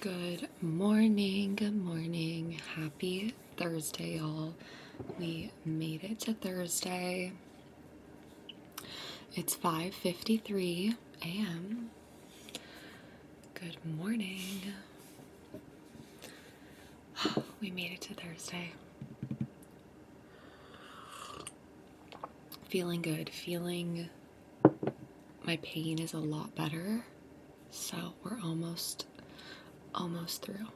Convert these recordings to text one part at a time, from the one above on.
Good morning, good morning. Happy Thursday, y'all. We made it to Thursday. It's 5:53 a.m. Good morning. We made it to Thursday. Feeling good. Feeling my pain is a lot better. So we're almost through.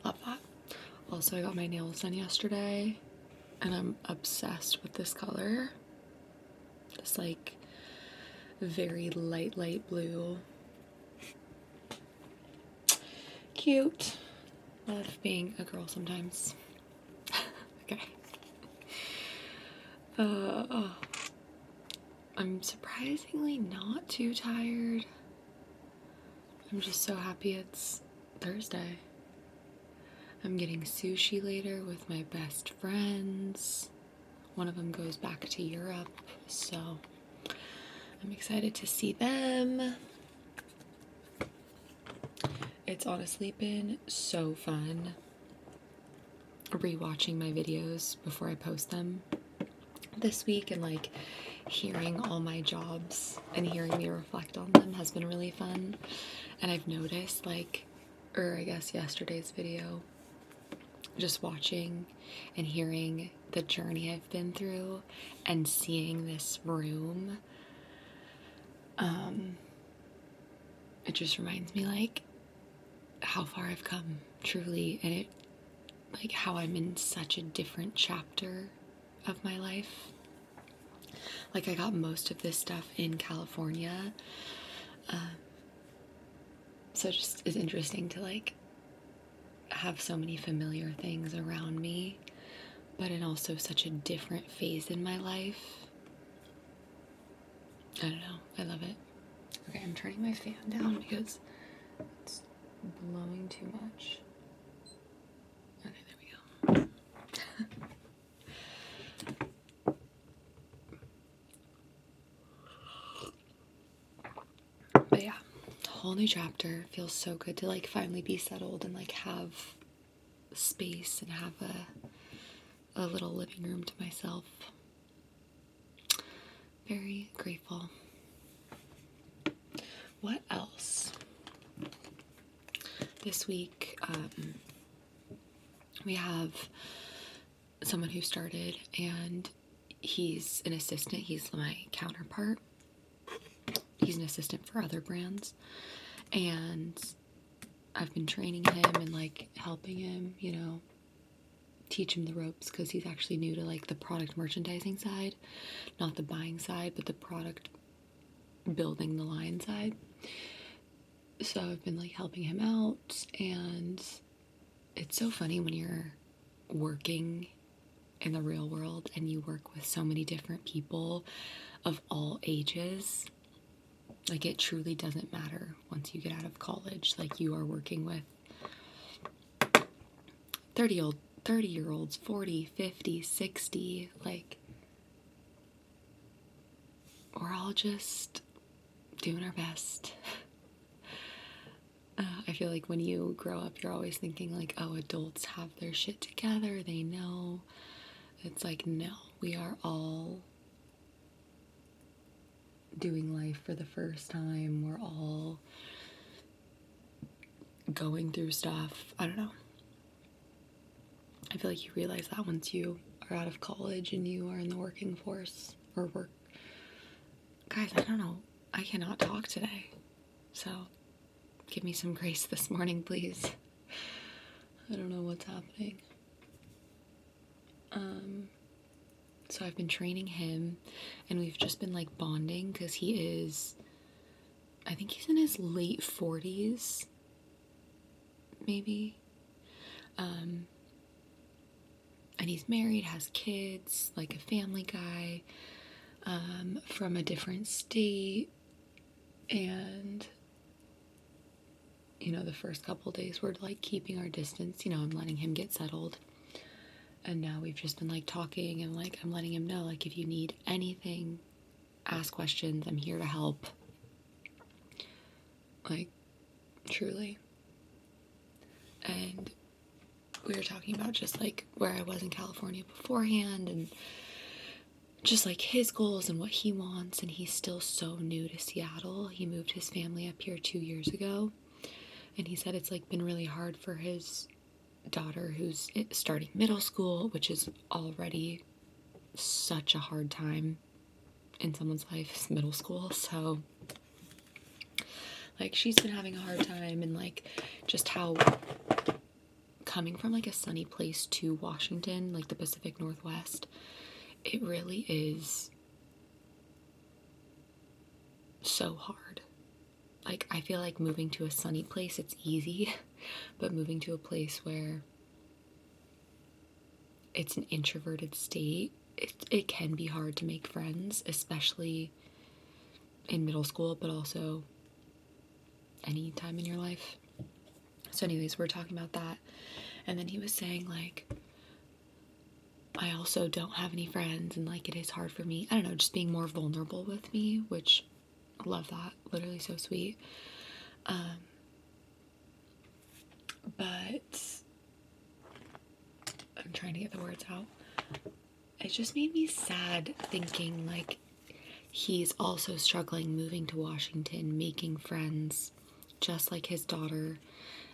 Love that. Also, I got my nails done yesterday and I'm obsessed with this color. This like very light blue. Cute. Love being a girl sometimes. Okay. I'm surprisingly not too tired. I'm just so happy it's Thursday. I'm getting sushi later with my best friends. One of them goes back to Europe, so I'm excited to see them. It's honestly been so fun rewatching my videos before I post them this week, and like hearing all my jobs and hearing me reflect on them has been really fun. And I've noticed, like, or I guess yesterday's video, just watching and hearing the journey I've been through and seeing this room, it just reminds me like how far I've come, truly, and it like how I'm in such a different chapter of my life. Like, I got most of this stuff in California, so just it's interesting to like have so many familiar things around me, but in also such a different phase in my life. I don't know, I love it. Okay, I'm turning my fan down because it's blowing too much. Okay, there we go. But yeah, whole new chapter. Feels so good to like finally be settled and like have space and have a little living room to myself. Very grateful. What else? This week, we have someone who started, and he's an assistant. He's my counterpart. He's an assistant for other brands, and I've been training him and like helping him, you know, teach him the ropes, because he's actually new to like the product merchandising side, not the buying side, but the product building the line side. So I've been like helping him out, and it's so funny when you're working in the real world and you work with so many different people of all ages. Like, it truly doesn't matter once you get out of college. Like, you are working with 30-year-olds, 40, 50, 60, like, we're all just doing our best. I feel like when you grow up, you're always thinking like, oh, adults have their shit together, they know. It's like, no, we are all doing life for the first time. We're all going through stuff. I don't know. I feel like you realize that once you are out of college and you are in the working force or work. Guys, I don't know. I cannot talk today. So give me some grace this morning, please. I don't know what's happening. So I've been training him, and we've just been like bonding, because I think he's in his late 40s, maybe. And he's married, has kids, like a family guy, from a different state. And, you know, the first couple days we're like keeping our distance, you know, I'm letting him get settled. And now we've just been like talking, and like I'm letting him know, like, if you need anything, ask questions, I'm here to help. Like, truly. and we were talking about just like where I was in California beforehand and just like his goals and what he wants. And he's still so new to Seattle. He moved his family up here 2 years ago, and he said it's like been really hard for his daughter who's starting middle school, which is already such a hard time in someone's life, is middle school. So like she's been having a hard time, and like just how coming from like a sunny place to Washington, like the Pacific Northwest, it really is so hard. Like I feel like moving to a sunny place, it's easy, but moving to a place where it's an introverted state, it can be hard to make friends, especially in middle school, but also any time in your life. So anyways, we're talking about that. And then he was saying like, I also don't have any friends, and like it is hard for me. I don't know, just being more vulnerable with me, which I love that. Literally so sweet. But I'm trying to get the words out. It just made me sad thinking like he's also struggling moving to Washington, making friends, just like his daughter.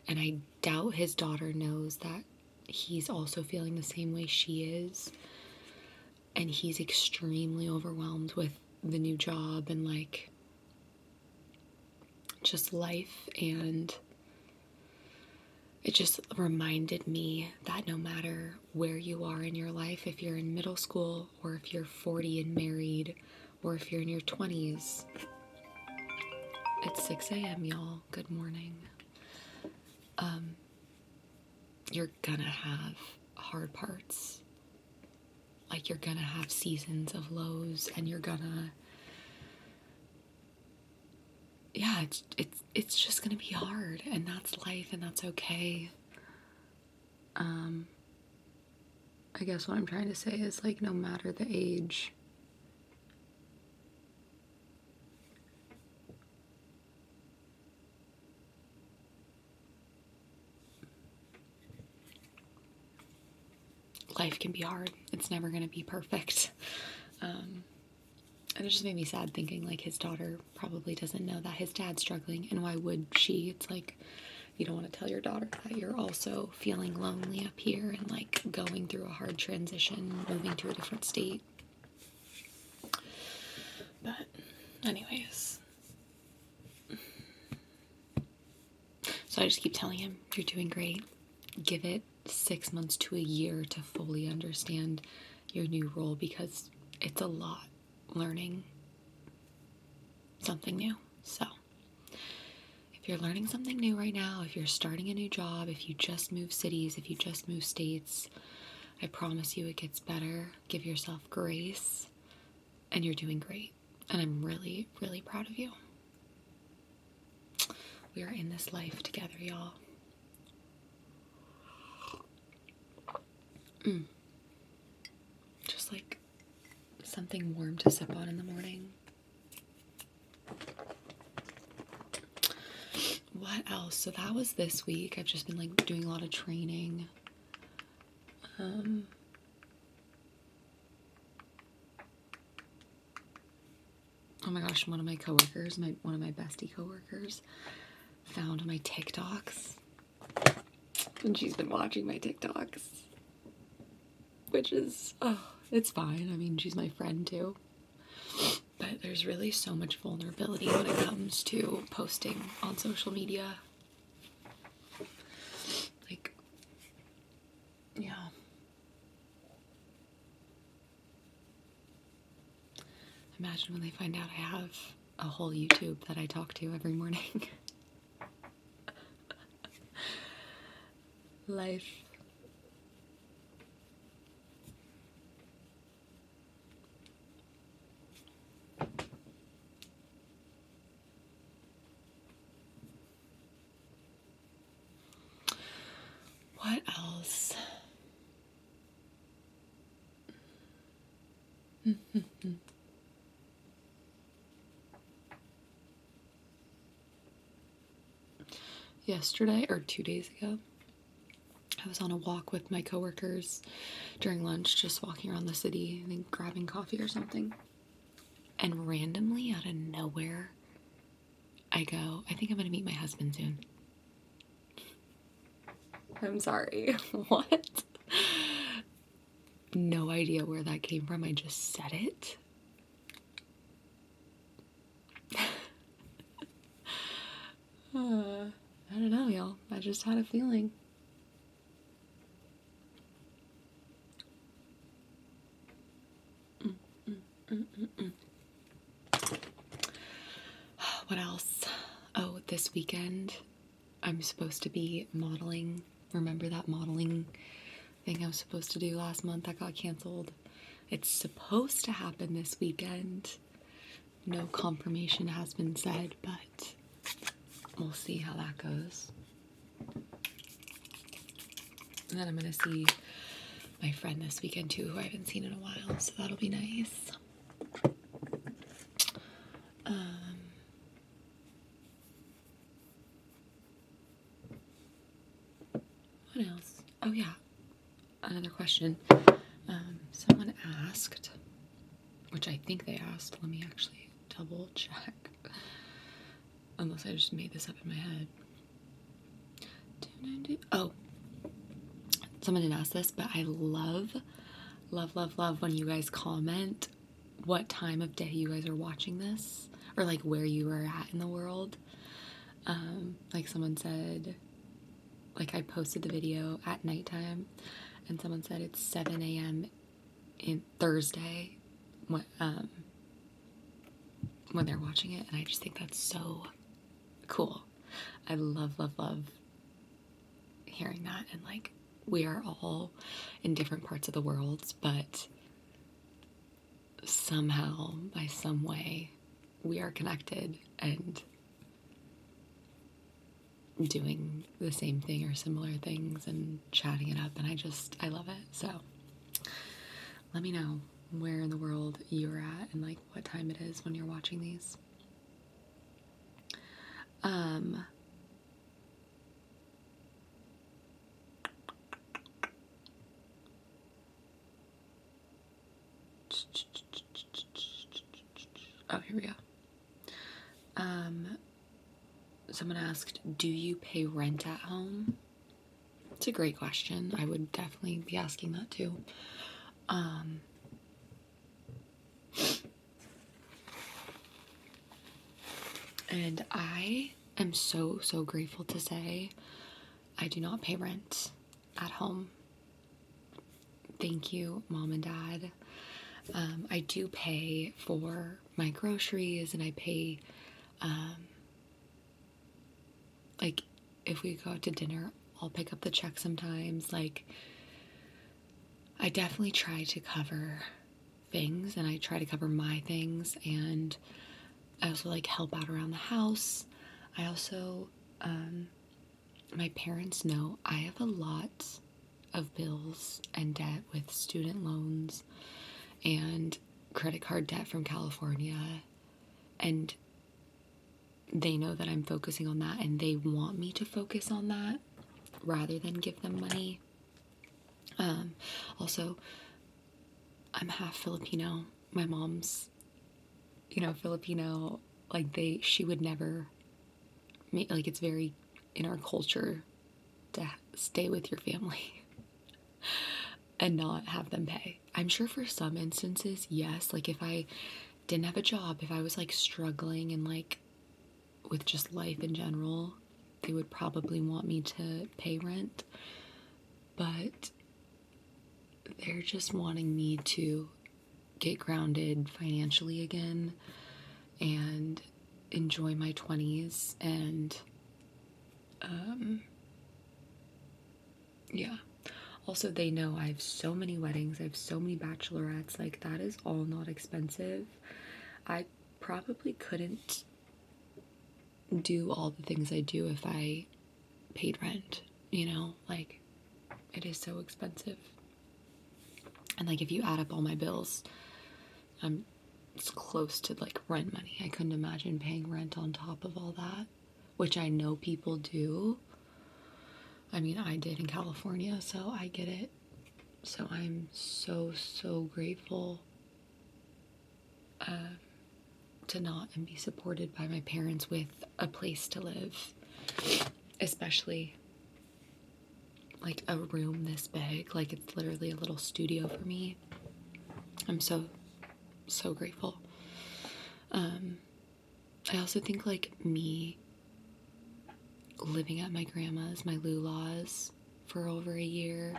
And I doubt his daughter knows that he's also feeling the same way she is. And he's extremely overwhelmed with the new job and like just life. And it just reminded me that no matter where you are in your life, if you're in middle school or if you're 40 and married or if you're in your 20s, it's 6 a.m. y'all. Good morning. You're gonna have hard parts. Like you're gonna have seasons of lows, and you're gonna, yeah, it's just gonna be hard, and that's life, and that's okay. I guess what I'm trying to say is like no matter the age, life can be hard. It's never gonna be perfect. And it just made me sad thinking like his daughter probably doesn't know that his dad's struggling, and why would she? It's like you don't want to tell your daughter that you're also feeling lonely up here and like going through a hard transition, moving to a different state. But anyways, so I just keep telling him, you're doing great. Give it 6 months to a year to fully understand your new role, because it's a lot learning something new. So if you're learning something new right now, if you're starting a new job, if you just move cities, if you just move states, I promise you it gets better. Give yourself grace, and you're doing great. And I'm really, really proud of you. We are in this life together, y'all. Just like something warm to sip on in the morning. What else? So that was this week. I've just been like doing a lot of training. Oh my gosh, one of my coworkers, one of my bestie coworkers, found my TikToks. And she's been watching my TikToks. Which is, it's fine. I mean, she's my friend too. But there's really so much vulnerability when it comes to posting on social media. Like, yeah. Imagine when they find out I have a whole YouTube that I talk to every morning. Life. What else? Yesterday, or 2 days ago, I was on a walk with my coworkers during lunch, just walking around the city, I think grabbing coffee or something. And randomly, out of nowhere, I go, I think I'm going to meet my husband soon. I'm sorry. What? No idea where that came from. I just said it. I don't know, y'all. I just had a feeling. What else? Oh, this weekend I'm supposed to be modeling. Remember that modeling thing I was supposed to do last month that got canceled? It's supposed to happen this weekend. No confirmation has been said, but we'll see how that goes. And then I'm gonna see my friend this weekend too, who I haven't seen in a while, so that'll be nice. What else? Oh yeah, another question. Someone asked, which I think they asked, let me actually double check, unless I just made this up in my head. Oh, someone didn't ask this, but I love when you guys comment what time of day you guys are watching this, or like where you are at in the world. Like someone said, like I posted the video at nighttime, and someone said it's 7 a.m. in Thursday when they're watching it, and I just think that's so cool. I love hearing that, and like we are all in different parts of the world, but somehow, by some way, we are connected and doing the same thing or similar things and chatting it up, and I love it. So let me know where in the world you're at and like what time it is when you're watching these. Oh, here we go. Someone asked, do you pay rent at home? It's a great question. I would definitely be asking that too. And I am so grateful to say I do not pay rent at home. Thank you, Mom and Dad. I do pay for my groceries, and I pay, like, if we go out to dinner, I'll pick up the check sometimes. Like, I definitely try to cover things, and I try to cover my things, and I also, like, help out around the house. I also, my parents know I have a lot of bills and debt with student loans and credit card debt from California, and they know that I'm focusing on that, and they want me to focus on that rather than give them money. Also, I'm half Filipino. My mom's, Filipino. Like, she would never like, it's very in our culture to stay with your family and not have them pay. I'm sure for some instances, yes, like if I didn't have a job, if I was like struggling and like with just life in general, they would probably want me to pay rent, but they're just wanting me to get grounded financially again and enjoy my 20s, and yeah. Also, they know I have so many weddings, I have so many bachelorettes, like that is all not expensive. I probably couldn't do all the things I do if I paid rent, like it is so expensive. And like if you add up all my bills, it's close to like rent money. I couldn't imagine paying rent on top of all that, which I know people do. I mean, I did in California, so I get it. So I'm so, so grateful to not and be supported by my parents with a place to live, especially like a room this big. Like, it's literally a little studio for me. I'm so, so grateful. I also think like me living at my grandma's, my Lula's, for over a year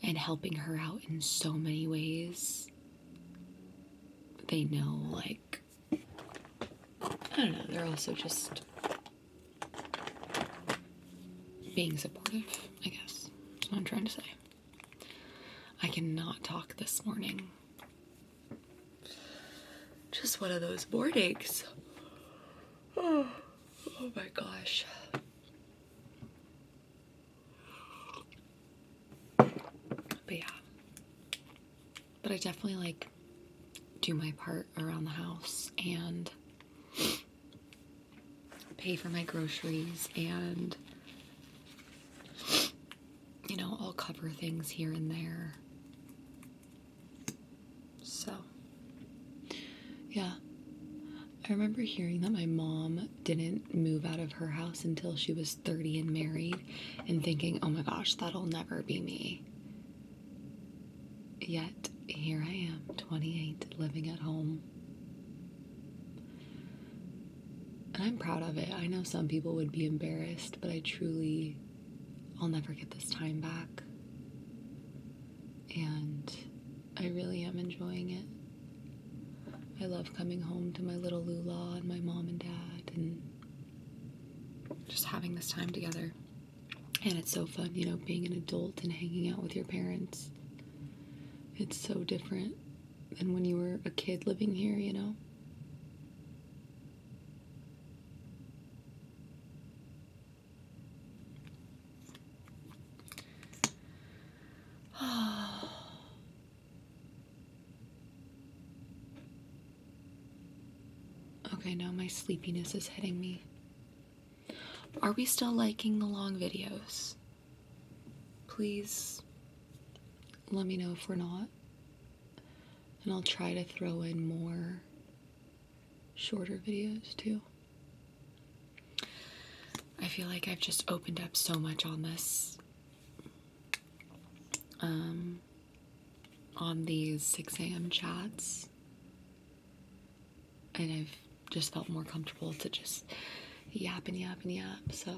and helping her out in so many ways. They know, like, I don't know, they're also just being supportive, I guess. That's what I'm trying to say. I cannot talk this morning. Just one of those mornings. Oh my gosh. But yeah. But I definitely like do my part around the house and pay for my groceries, and you know, I'll cover things here and there. So yeah. I remember hearing that my mom didn't move out of her house until she was 30 and married, and thinking, oh my gosh, that'll never be me. Yet here I am, 28, living at home. And I'm proud of it. I know some people would be embarrassed, but I'll never get this time back. And I really am enjoying it. I love coming home to my little Lula and my mom and dad and just having this time together. And it's so fun, you know, being an adult and hanging out with your parents. It's so different than when you were a kid living here, you know? Okay, now my sleepiness is hitting me. Are we still liking the long videos? Please let me know if we're not. And I'll try to throw in more shorter videos too. I feel like I've just opened up so much on this. On these 6 a.m. chats. And I've just felt more comfortable to just yap and yap and yap. So,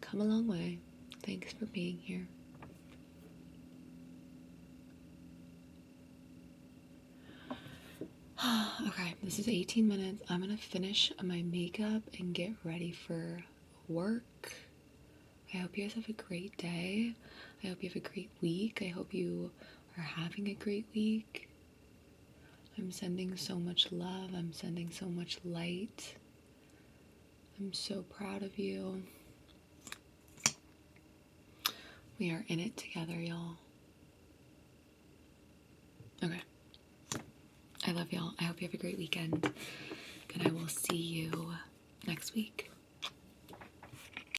come a long way. Thanks for being here. Okay, this is 18 minutes. I'm gonna finish my makeup and get ready for work. I hope you guys have a great day. I hope you have a great week. I hope you are having a great week. I'm sending so much love. I'm sending so much light. I'm so proud of you. We are in it together, y'all. Okay. I love y'all. I hope you have a great weekend. And I will see you next week.